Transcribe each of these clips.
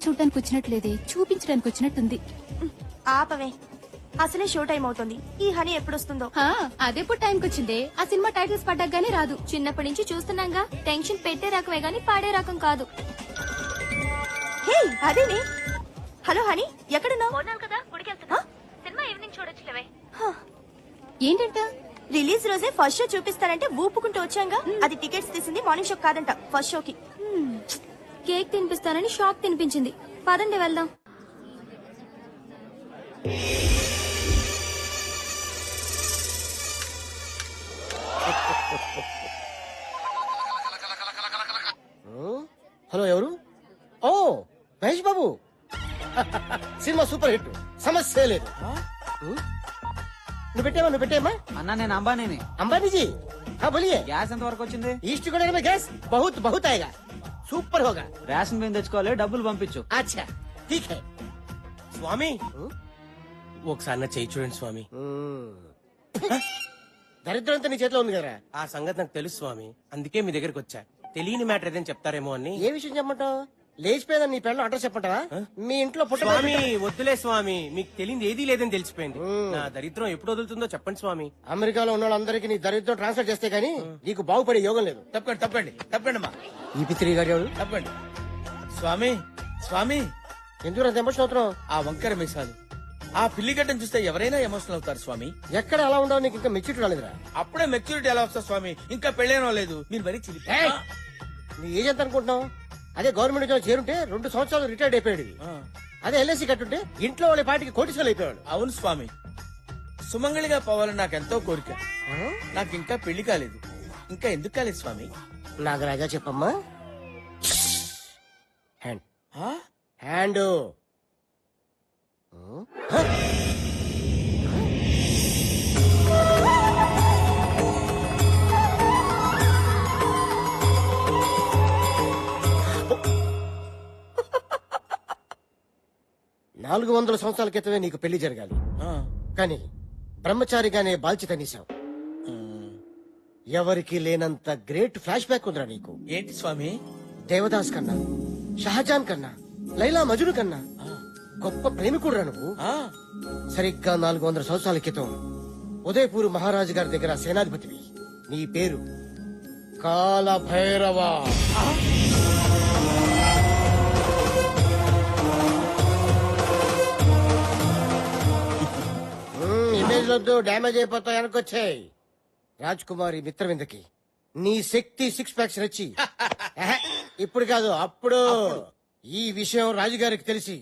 చూడడానికి వచ్చినట్లేదే, చూపించడానికి వచ్చినట్టుంది. ఆపవే, అసలే షో టైం అవుతుంది. ఈ హనీ ఎప్పుడు వస్తుందో. అదెప్పుడు టైంకి వచ్చిందే? ఆ సినిమా టైటిల్స్ పడ్డాగానే రాదు. చిన్నప్పటి నుంచి చూస్తున్నాగా. టెన్షన్ పెట్టే రకమే గానీ పాడే రకం కాదు. హే అదేనే. హలో హనీ, ఎక్కడున్నావు? కదా గుడికెళ్తున్నా. Cinema evening చూడొచ్చులేవే. ఏంటంట? రిలీజ్ రోజే ఫస్ట్ షో చూపిస్తారంటే ఊపుకుంటూ వచ్చాంగా. అది టికెట్స్ తీసింది మార్నింగ్ షో కాదంట, ఫస్ట్ షోకి. కేక్ తినిపిస్తానని షాక్ తినిపించింది. పదండి వెళ్దాం. హలో, ఎవరు? ఓ మహేష్ బాబు. సినిమా సూపర్ హిట్, సమస్య లేదు. నువ్వు పెట్టేమ్మా. అన్నా నేను అంబానీని. అంబానీజీ బోలియే. గ్యాస్ ఎంత వరకు వచ్చింది? ఈస్ట్ గోదావరి में गैस बहुत बहुत आएगा, సూపర్ होगा. రేషన్ బియ్యం తెచ్చుకోవాలి, డబ్బులు పంపించు. అచ్చా ఠీక్ హై. స్వామి ఒకసారి నా చేయి చూడండి స్వామి. దరిద్రం అంతా నీ చేతిలో ఉంది కదా. ఆ సంగతి నాకు తెలుసు స్వామి, అందుకే మీ దగ్గరకు వచ్చా. తెలియని మ్యాటర్ ఏదైనా చెప్తారేమో అని. ఏ విషయం చెప్పమంటావు? లేచిపోయేదని నీ పెళ్ళం అడ్రస్ చెప్పంటావా? మీ ఇంట్లో స్వామి వద్దులే స్వామి, మీకు తెలియదు ఏదీ లేదని తెలిసిపోయింది. నా దరిద్రం ఎప్పుడు వదులుతుందో చెప్పండి స్వామి. అమెరికాలో ఉన్న వాళ్ళందరికీ నీ దరిద్రం ట్రాన్స్ఫర్ చేస్తే గానీ నీకు బాగుపడే యోగం లేదు. తప్పండి తప్పండి తప్పండి అమ్మా, ఈ పిత్రి గారు ఎవరు? తప్పండి. స్వామి స్వామి, ఎందుకు అంత ఎమోషన్ అవుతున్నావు? ఆ వంకర మీసాలు, ఆ పిల్లిగడ్డను చూస్తే ఎవరైనా ఎమోషనల్ అవుతారు స్వామి. ఎక్కడ అలా ఉండవు? నీకు ఇంకా మెచ్యూరిటీ రాలేదురా. అప్పుడే మెచ్యూరిటీ ఎలా వస్తా స్వామి? ఇంకా పెళ్ళేనో లేదు. మీరు మరీ చిలిపి. నీ ఏజ్ ఎంత అనుకుంటున్నావు? అదే గవర్నమెంట్ ఉద్యోగం చేరుంటే 2 సంవత్సరాలు రిటైర్డ్ అయిపోయాడు. అదే ఎల్ఐసి కట్టుంటే ఇంట్లో వాళ్ళ పాటికి కోటీశ్వరులు అయిపోయాడు. అవును స్వామి, సుమంగళిగా పోవాలని నాకెంతో కోరిక. నాకు ఇంకా పెళ్లి కాలేదు. ఇంకా ఎందుకు కాలేదు స్వామి? నాగరాజా చెప్పమ్మా. హ్యాండ్ ఆ? హ్యాండ్ 400 సంవత్సరాల క్రితమే నీకు పెళ్లి జరగాలి. ఆ. కానీ బ్రహ్మచారిగానే బాల్చి తన్నేశావు. ఎవరికి లేనంత గ్రేట్ ఫ్లాష్ బ్యాక్ ఉందిరా నీకు. ఏంటి స్వామి? దేవదాస్ కన్నా, షహజాన్ కన్నా, లైలా మజును కన్నా గొప్ప ప్రేమికుడురా నువ్వు. ఆ. సరిగ్గా 400 సంవత్సరాల క్రితం ఉదయపూర్ మహారాజు గారి దగ్గర సేనాధిపతివి. నీ పేరు కాలభైరవ. ఇమేజ్ వద్దు, డ్యామేజ్ అయిపోతాయి. వెనకొచ్చాయి. రాజ్ కుమారి మిత్రవిందకి నీ శక్తి 6 ప్యాక్స్ నచ్చి ఇప్పుడు కాదు అప్పుడు ఈ విషయం రాజుగారికి తెలిసి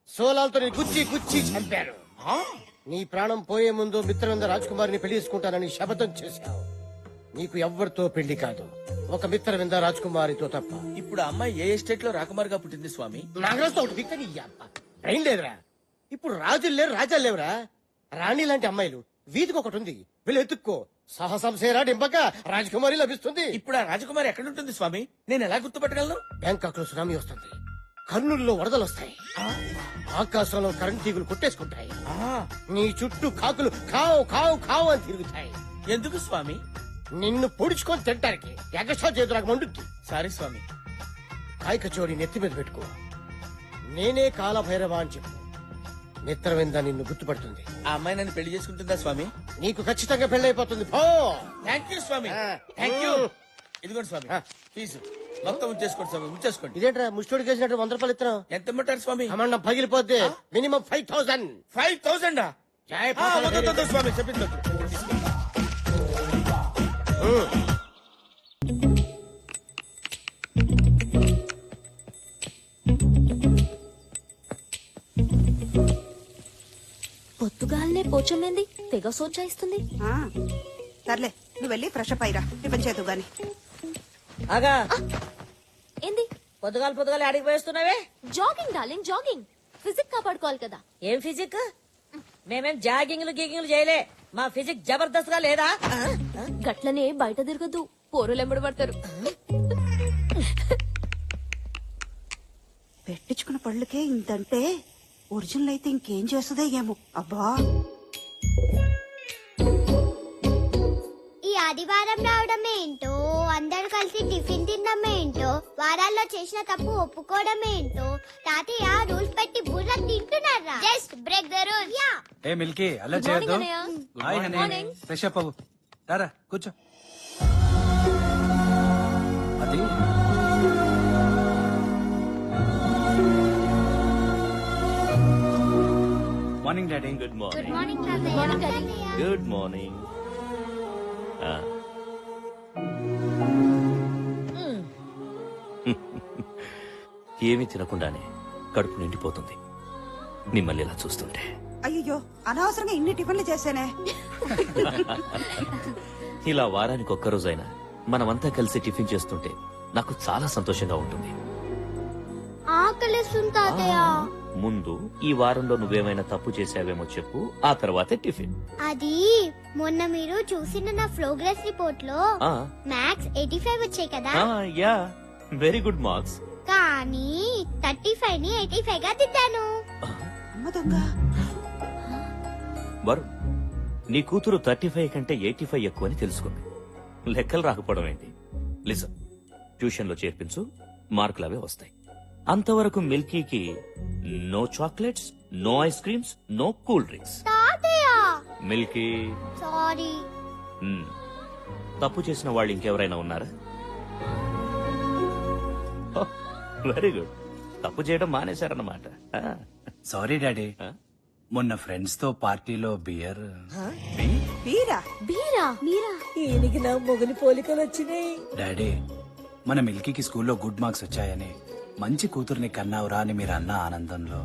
సోలాలతో నీ గుచ్చి గుచ్చి చంపారు. నీ ప్రాణం పోయే ముందు మిత్రవింద రాజ్ కుమారిని పెళ్లి చేసుకుంటానని శపథం చేశావు. నీకు ఎవ్వరితో పెళ్లి కాదు, ఒక మిత్రవింద రాజ్ కుమారితో తప్ప. ఇప్పుడు అమ్మాయి ఏ ఎస్టేట్ లో రాకుమారిగా పుట్టింది స్వామి? నాగరాజుతో ఒకటి దిక్కు నీ అబ్బ. ఏం లేదురా, ఇప్పుడు రాజులు లేరు, రాజాలు లేవురా. రాణి లాంటి అమ్మాయిలు వీధికి ఒకటి ఉంది, వీళ్ళు ఎత్తుక్కో. సాహసం సేరా డింపక రాజకుమారి లభిస్తుంది. ఇప్పుడు ఆ రాజకుమారి ఎక్కడుంటుంది స్వామి? నేను ఎలా గుర్తుపట్టగలను? బ్యాంకాక్ లో సునామీ వస్తుంది, కర్నూలులో వరదలు వస్తాయి, ఆకాశంలో కరెంట్ తీగులు కొట్టేసుకుంటాయి, నీ చుట్టూ కాకులు కావు కావు కావు అని తిరుగుతాయి. ఎందుకు స్వామి? నిన్ను పొడుచుకొని తింటానికి. ఎగస్ట్రా చేతులకు నాకు మండుద్ది. సారీ స్వామి. కాయ కచోడి నెత్తి మీద పెట్టుకో, నేనే కాలభైరవ అని చెప్పు. మిత్రవింద నిన్ను గుర్తుపడుతుంది. ఆ అమ్మాయి నన్ను పెళ్లి చేసుకుంటుందా స్వామి? నీకు ఖచ్చితంగా పెళ్ళైపోతుంది. పో. థ్యాంక్ యూ స్వామి, థ్యాంక్ యూ. ఇదిగోండి స్వామి ఫీజు మొత్తం ఉంచేసుకోండి స్వామి, ఉంచేసుకోండి. ఇదేంట్రా ముష్టోడికి వేసినట్టు 100 రూపాయలు ఇస్తున్నావు? ఎంత ఇమ్మంటారు స్వామి? అమ్మండం పగిలిపోద్ది. మినిమం 5000. 5000 స్వామి చెప్పింది. పొద్దుగాలనే పోచమ్మేంది తెగ సోచాయిస్తుంది. సర్లే, నువ్వు వెళ్ళి ఫ్రెష్ అప్ అయ్యిరా, టిఫిన్ చేద్దు గాని. ఆగా ఏంది పొద్దుగాల ఆడికి పోయేస్తున్నావే? Jogging darling, jogging. ఫిజిక్ కాపాడుకోవాలి కదా. ఏం ఫిజిక్? మేమేం జాగింగ్లు గీగింగ్లు చేయలే, మా ఫిజిక్ జబర్దస్త్ గా లేదా? గట్లనే బయట తిరగద్దు, పోరులు ఎంబడి పడతారు. పెట్టించుకున్న పళ్ళకే ఇంతంటే ఒరిజినల్ అయితే ఇంకేం చేస్తుందో ఏమో. అబ్బా, ఈ ఆదివారం రావడం ఏంటో, అందరు కలిసి టిఫిన్ తినడం ఏంటో, వారాల్లో చేసిన తప్పు ఒప్పుకోవడం ఏంటో, తాతయ్య రూల్స్ పెట్టి బుర్ర తింటున్నారా? Just break the rule. Yeah. A Milky అలా Good morning, చేయొద్దు. అన్నయ్య. Hi Good honey morning. Fresh up అవ్వు రారా కూర్చో అది morning daddy good good morning morning తాతయ్య. Morning, Daddy. గుడ్ మార్నింగ్ ఏమీ తినకుండానే కడుపు నిండిపోతుంది మిమ్మల్ని ఇలా చూస్తుంటే. అయ్యో అనవసరంగా ఇన్ని టిఫిన్లు చేశానే. ఇలా వారానికి ఒక్కరోజైనా మనమంతా కలిసి టిఫిన్ చేస్తుంటే నాకు చాలా సంతోషంగా ఉంటుంది. ఆకలిస్తుంది తాతయ్య. ముందు ఈ వారంలో నువ్వేమైనా తప్పు చేసావేమో చెప్పు, ఆ తర్వాతే టిఫిన్. అది మొన్న మీరు చూసిన నా ప్రోగ్రెస్ రిపోర్ట్ లో ఆ, మ్యాథ్స్ 85 వచ్చాయి కదా, ఆ, యా వెరీ గుడ్ మార్క్స్. కానీ 35 ని 85 గా దిద్దాను. అమ్మ దొంగ. వరుణ్, నీ కూతురు 35 కంటే 85 ఎక్కువ అని తెలుసుకుంది. లెక్కలు రాకపోవడం ఏంటి? లిసన్, ట్యూషన్ లో చేర్పించు, మార్కులు అవే వస్తాయి. అంతవరకు మిల్కీకి no chocolates, no ice creams, no cool drinks. తాతయ్య మిల్కీ, సారీ. తప్పు చేసిన వాళ్ళు ఇంకెవరైనా ఉన్నారా? వెరీ గుడ్, తప్పు చేయడం మానేశారన్నమాట. సారీ డాడీ ఆ? మొన్న ఫ్రెండ్స్ తో పార్టీలో బియర్ వీరా బీరా మీరా ఈయనకి నా మొగలి పోలికలు వచ్చినాయి. డాడీ మన మిల్కీకి స్కూల్లో గుడ్ మార్క్స్ వచ్చాయని మంచి కూతుర్ని కన్నావురా అని మీరు అన్న ఆనందంలో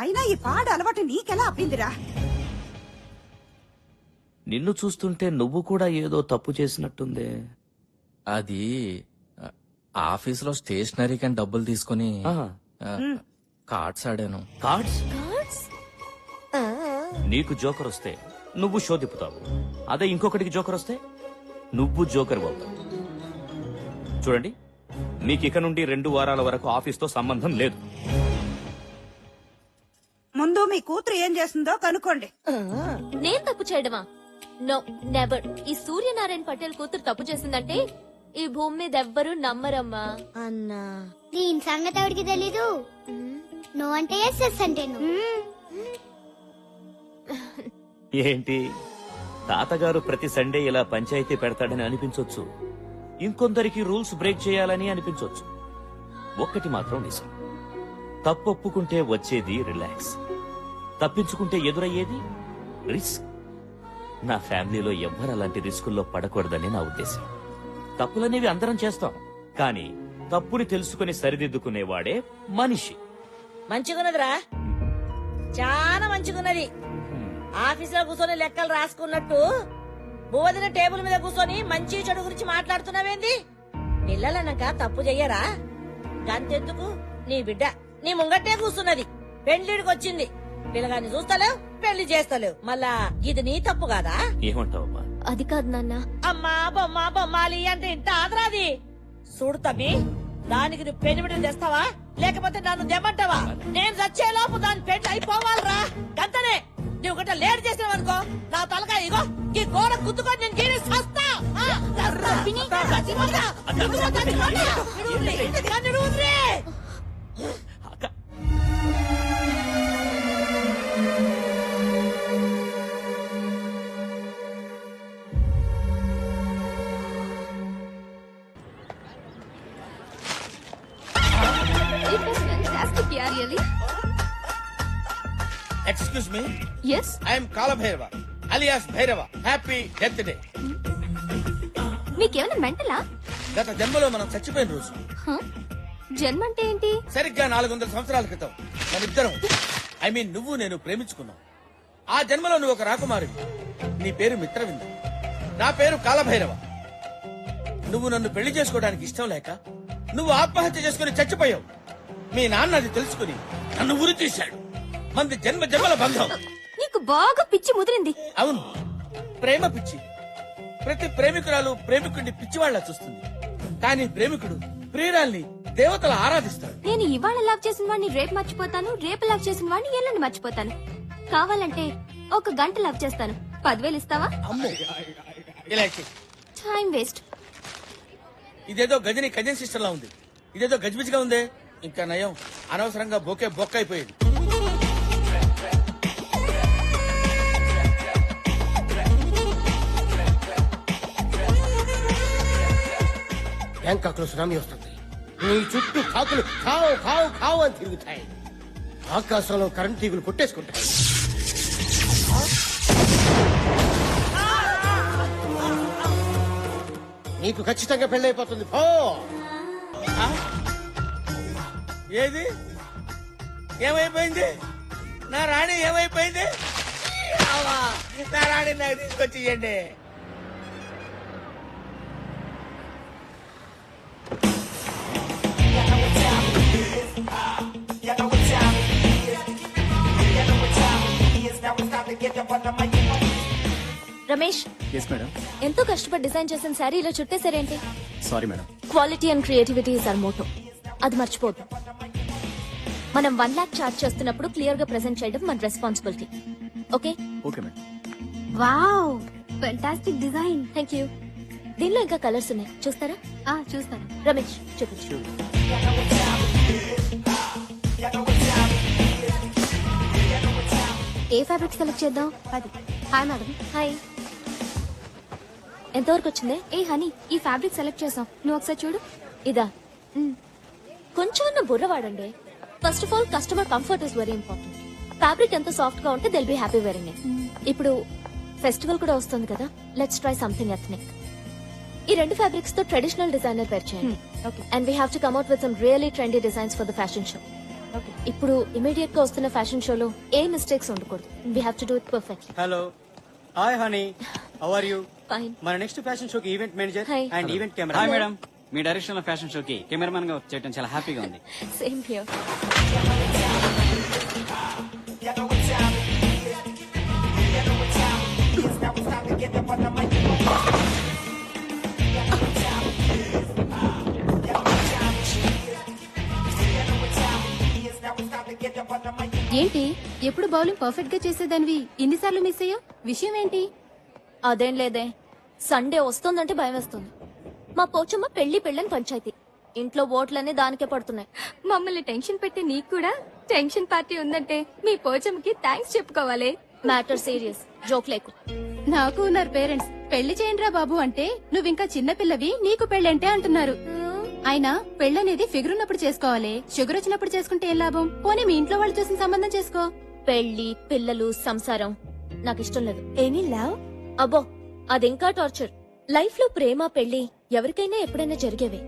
అయినా ఈ పాడు అలవాటు నీకెలా అప్పిందిరా? నిన్ను చూస్తుంటే నువ్వు కూడా ఏదో తప్పు చేసినట్టుందే. అది ఆఫీస్ లో స్టేషనరీ కానీ డబ్బులు తీసుకుని కార్డ్స్ ఆడాను. కార్డ్స్? నీకు జోకర్ వస్తే నువ్వు షో తిప్పుతావు, అదే ఇంకొకటికి జోకర్ వస్తే నువ్వు జోకర్ అవుతావు. చూడండి, మీకు ఇక నుండి 2 వారాల వరకు ఆఫీస్ తో సంబంధం లేదు. ముందు మీ కూతురు ఏం చేస్తుందో కనుక్కోండి. నేను తప్పు చేయడమా? No, never. ఈ సూర్యనారాయణ పటేల్ కూతురు తప్పు చేసిందంటే ఈ భూమి మీద ఎవ్వరూ నమ్మరమ్మా. అన్నా దీని సంగతి ఎవరికి తెలీదు. నో అంటే ఎస్, ఎస్ అంటే నో. ఏంటి, తాతగారు ప్రతి సండే ఇలా పంచాయతీ పెడతాడని అనిపించొచ్చు, ఇంకొందరికి రూల్స్ బ్రేక్ చేయాలని అనిపించొచ్చు. ఒక్కటి మాత్రం నిజం, తప్పొప్పుకుంటే వచ్చేది రిలాక్స్, తప్పించుకుంటే ఎదురయ్యేది రిస్క్. నా ఫ్యామిలీలో ఎవ్వరు అలాంటి రిస్కుల్లో పడకూడదని నా ఉద్దేశం. తప్పులనేవి అందరం చేస్తాం, కానీ తప్పుని తెలుసుకుని సరిదిద్దుకునేవాడే మనిషి. మంచిగున్నదిరా, చాలా మంచిగున్నది. ఆఫీసులో కూర్చొని లెక్కలు రాసుకున్నట్టు బోధిన టేబుల్ మీద కూర్చొని మంచి చెడు గురించి మాట్లాడుతున్నావేంది? పిల్లలన్నాక తప్పు చెయ్యరా? గంతెందుకు, నీ బిడ్డ నీ ముంగట్టే కూర్చున్నది, పెళ్లిడికి వచ్చింది. పిల్లగాన్ని చూస్తలేవు, పెళ్లి చేస్తలేవు, మళ్ళా ఇది నీ తప్పు కాదా? ఏమంటావమ్మా? అది కాదు నాన్న. అమ్మా బొమ్మ బొమ్మాలి అంటే ఇంత ఆదరాది. చూడు తమ్మి, దానికి నువ్వు పెళ్లి తెస్తావా లేకపోతే నన్ను దెమ్మంటావా? నేను చచ్చేలోపు దాని పెళ్లి అయిపోవాలరా, గంతనే. నువ్వు గట్ట లేట్ చేసినావనుకో నా తలకాయ ఇగో ఈ గోడ గుద్దుకొని నేను గీరి సస్తా. It was fantastic, yeah, really. Excuse me, Yes. I'm Kalabhairava alias Bhairava. Happy death day. మీకేమైనా మెంటలా? గత జన్మలో మనం చచ్చిపోయిన రోజు, జన్మ అంటే ఏంటి? సరిగ్గా 400 సంవత్సరాల క్రితం మనిద్దరం, ఐ మీన్ నువ్వు నేను ప్రేమించుకున్నాం. ఆ జన్మలో నువ్వు ఒక రాకుమారుడు, నీ పేరు మిత్రవింద, నా పేరు కాలభైరవ. నువ్వు నన్ను పెళ్లి చేసుకోవడానికి ఇష్టం లేక నువ్వు ఆత్మహత్య చేసుకుని చచ్చిపోయావు. మీ నాన్న అది తెలుసుకుని నన్ను ఉరి తీశాడు. మంది జన్మ జన్మల బంధం. నీకు బాగా పిచ్చి ముదిరింది. అవును, ప్రేమ పిచ్చి. ప్రతి ప్రేమికురాలు ప్రేమికుడిని పిచ్చివాళ్లా చూస్తుంది, కానీ ప్రేమికుడు ప్రియురాల్ని దేవతలు ఆరాధిస్తాడు. నేను ఇవాళ లవ్ చేసిన వాడిని రేపు మర్చిపోతాను, రేపు లవ్ చేసిన వాడిని ఎల్లుండి మర్చిపోతాను. కావాలంటే 1 గంట లవ్ చేస్తాను. 10,000 ఇస్తావా? అమ్మో, ఇలా ఇచ్చి. Time waste. ఇదేదో గజని కజన్ సిస్టర్ లా ఉంది, ఇదేదో గజిబిజిగా ఉంది. ఇంకా నయం అనవసరంగా బొకే బొక్క అయిపోయింది. బ్యాంకాక్ లో సునామీ వస్తుంది. నీ చుట్టూ కాకులు కావు కావు కావు అని తిరుగుతాయి. ఆకాశంలో కరెంట్ తీగులు కొట్టేసుకుంటాయి. నీకు ఖచ్చితంగా పెళ్ళైపోతుంది. పో. ఏది ఏమైపోయింది? నా రాణి ఏమైపోయింది? అవ్వా, నా రాణి నాకు తీసుకొచ్చి ఇయ్యండి. Ramesh, yes madam. ఎంతో కష్టపడి డిజైన్ చేసిన శారీ ఇలా చుట్టేసారేంటి? Sorry madam. Quality and creativity is our motto. అది మర్చిపోద్దు. మనం 1 lakh చార్జ్ చేస్తున్నప్పుడు క్లియర్ గా ప్రెజెంట్ చేయడం మన responsibility. Okay? Okay madam. Wow, fantastic design. Thank you. దీనిలో ఇంకా కలర్స్ ఉన్నాయి, చూస్తారా? చూస్తాను. రమేష్, చూపించు. ఏ ఫ్యాబ్రిక్ సెలెక్ట్ చేద్దాం? అది. Hi madam. హాయ్. ఎంతవరకు వచ్చింది? ఏ హనీ, ఈ ఫ్యాబ్రిక్ సెలెక్ట్ చేసాం, నువ్వు ఒకసారి చూడు. ఇదా? కొంచెం బుర్ర వాడండి. First of all customer comfort is very important. Fabric ఎంత సాఫ్ట్ గా ఉంటే they'll be happy wearing it. ఇప్పుడు ఫెస్టివల్ కూడా వస్తుంది కదా, లెట్స్ ట్రై సంథింగ్ ఎథ్నిక్. ఈ 2 ఫ్యాబ్రిక్స్ తో ట్రెడిషనల్ డిజైనర్ పేర్ చేయండి. And we have to come out with some really trendy designs for the fashion show. ఇప్పుడు ఇమీడియట్ గా వస్తున్న ఫ్యాషన్ షోలో ఏ మిస్టేక్స్ ఉండకూడదు. We have to do it perfectly. Hello, hi honey, how are you? Fine. మన next fashion షోకి event manager Hi. And event camera. Hi madam, మీ direction లో ఫ్యాషన్ షోకి కెమెరామెన్ గా చేయడం చాలా హ్యాపీగా ఉంది. Same here. ఏంటి ఎప్పుడు బౌలింగ్ పర్ఫెక్ట్ గా చేసేదానివి ఇన్నిసార్లు మిస్ అయ్యా? విషయం ఏంటి? అదేం లేదే, సండే వస్తుందంటే భయం వేస్తుంది. మా పోచమ్మ పెళ్లి పెళ్ళని పంచాయతీ. ఇంట్లో ఓట్లన్నీ దానికే పడుతున్నాయి. మమ్మల్ని టెన్షన్ పెట్టి నీకు కూడా టెన్షన్ పార్టీ ఉందంటే మీ పోచమ్మకి థ్యాంక్స్ చెప్పుకోవాలి. మ్యాటర్ సీరియస్, జోక్ లేకు. నాకు ఉన్నారు పేరెంట్స్. పెళ్లి చేయండిరా బాబు అంటే నువ్వింకా చిన్నపిల్లవి, నీకు పెళ్ళంటే అంటున్నారు. అయినా పెళ్ళనేది ఫిగర్ ఉన్నప్పుడు చేసుకోవాలి, షుగర్ వచ్చినప్పుడు చేసుకుంటే ఏం లాభం? పోనీ మీ ఇంట్లో వాళ్ళు చూసిన సంబంధం చేసుకో. పెళ్లి, పిల్లలు, సంసారం నాకు ఇష్టం లేదు. Any love? అబ్బో, అదింకా టార్చర్. లైఫ్ లో ప్రేమ, పెళ్లి ఎవరికైనా ఎప్పుడైనా జరిగేవే.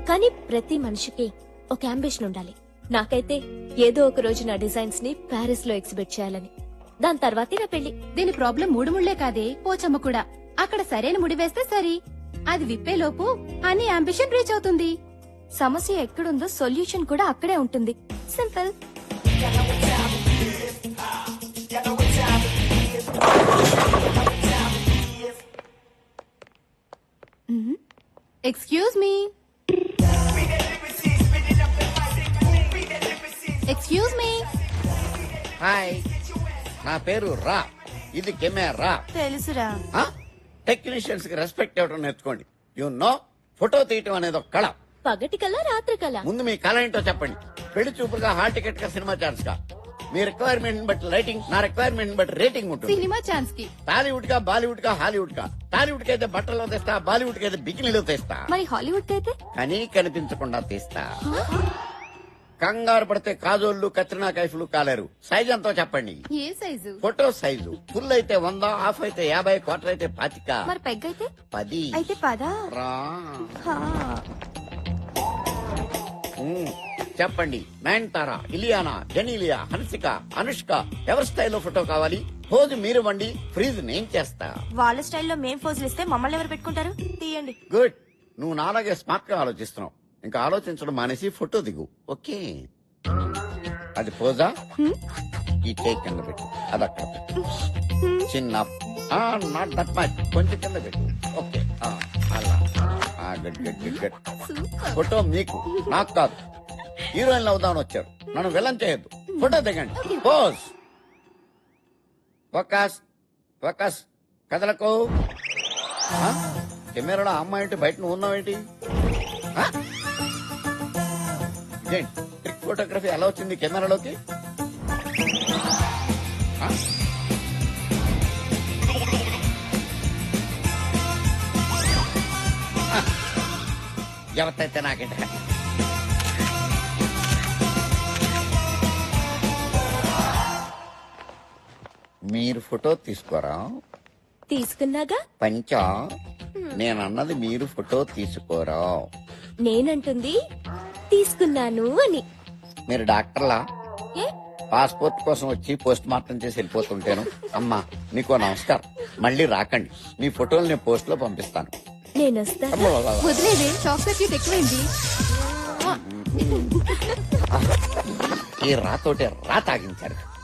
కానీ ప్రతి మనిషికి ఒక అంబిషన్ ఉండాలి. నాకైతే ఏదో ఒక రోజు నా డిజైన్స్ ని ప్యారిస్ లో ఎగ్జిబిట్ చేయాలని. దాని తర్వాతే నా పెళ్లి. దీని ప్రాబ్లం 3 ముళ్లే కాదే, పోచమ్మ కూడా. అక్కడ సరైన ముడి వేస్తే సరి, అది విప్పేలోపు అని అంబిషన్ రీచ్ అవుతుంది. సమస్య ఎక్కడుందో సొల్యూషన్ కూడా అక్కడే ఉంటుంది. Simple. Excuse me. Excuse me. Hi, నా పేరు రా. ఇది కెమెరా. తెలుసురా. టెక్నీషియన్స్ కి రెస్పెక్ట్ ఇవ్వడం నేర్చుకోండి. యు నో, ఫోటో తీయటం అనేది ఒక కళ. పగటి కల్లా రాత్రి కల్లా. ముందు మీ కళ ఏంటో చెప్పండి. పెళ్లి చూపుగా, హాల్ టికెట్ గా, సినిమా ఛాన్స్ గా. మీ రిక్వైర్మెంట్ బట్టి లైటింగ్, నా రిక్వైర్మెంట్ బట్టి రేటింగ్ ఉంటుంది. సినిమా ఛాన్స్ కి టాలీవుడ్ గా, బాలీవుడ్ గా, హాలీవుడ్ గా. టాలీవుడ్ కి అయితే బట్టల్లో తెస్తా, బాలీవుడ్ కి అయితే బికినీలో తెస్తా. మరి హాలీవుడ్ అయితే కానీ కనిపించకుండా తీస్తా. కంగారు పడితే కాజోళ్లు, కత్రినా కైఫ్లు కాలేరు. సైజ్ ఎంతో చెప్పండి. ఏ సైజు? Photo size. ఫుల్ అయితే 100, హాఫ్ అయితే 50, క్వార్టర్ అయితే 25. మరి పెగ్ అయితే 10. అయితే పదా? రా. చెప్పండి. నయనతార, ఇలియానా, జెనీలియా, హన్సిక, అనుష్క ఎవరి స్టైల్లో ఫోటో కావాలి? పోజు మీరు వండి, ఫ్రీజ్ నేను చేస్తా. వాళ్ళ స్టైల్లో మేం పోజులు ఇస్తే మమ్మల్ని ఎవరు పెట్టుకుంటారు? తీయండి. గుడ్. నువ్వు నాలాగే స్మార్ట్ గా ఆలోచిస్తున్నావు. ఇంకా ఆలోచించడం మానేసి ఫోటో దిగు. ఓకే, అది పోజా. ఈ టేక్ కింద పెట్టు, అది అక్కడ పెట్టు. చిన్న, నాట్ దట్ మచ్, కొంచెం కింద పెట్టు. ఓకే, అలా. Good good good good. Photo మీకు, నాకు కాదు. హీరోయిన్ అవుదామని వచ్చారు, నన్ను విలన్ చేయొద్దు. ఫోటో దిగండి. పోజ్. Focus focus. కదలకు. కెమెరాలో అమ్మాయి ఏంటి, బయట నువ్వు ఉన్నావేంటి? ట్రిక్ ఫోటోగ్రఫీ ఎలా వచ్చింది కెమెరాలోకి? ఆ? ఎవరితైతే నాకేంట. మీరు ఫోటో తీసుకోరా? తీసుకున్నాగా. పంచా నేనన్నది మీరు ఫోటో తీసుకోరా? నేనంటుంది తీసుకున్నాను అని. మీరు డాక్టర్లా? ఏ? పాస్పోర్ట్ కోసం వచ్చి పోస్ట్ మార్టం చేసి వెళ్ళిపోతుంటాను. అమ్మా నీకో నమస్కారం, మళ్ళీ రాకండి. మీ ఫోటోలు నేను పోస్ట్ లో పంపిస్తాను. నేనొస్తా. వదిలేదే చాక్లెట్ ఎక్కువైంది. ఈ రాతోటే రా తాగించారు.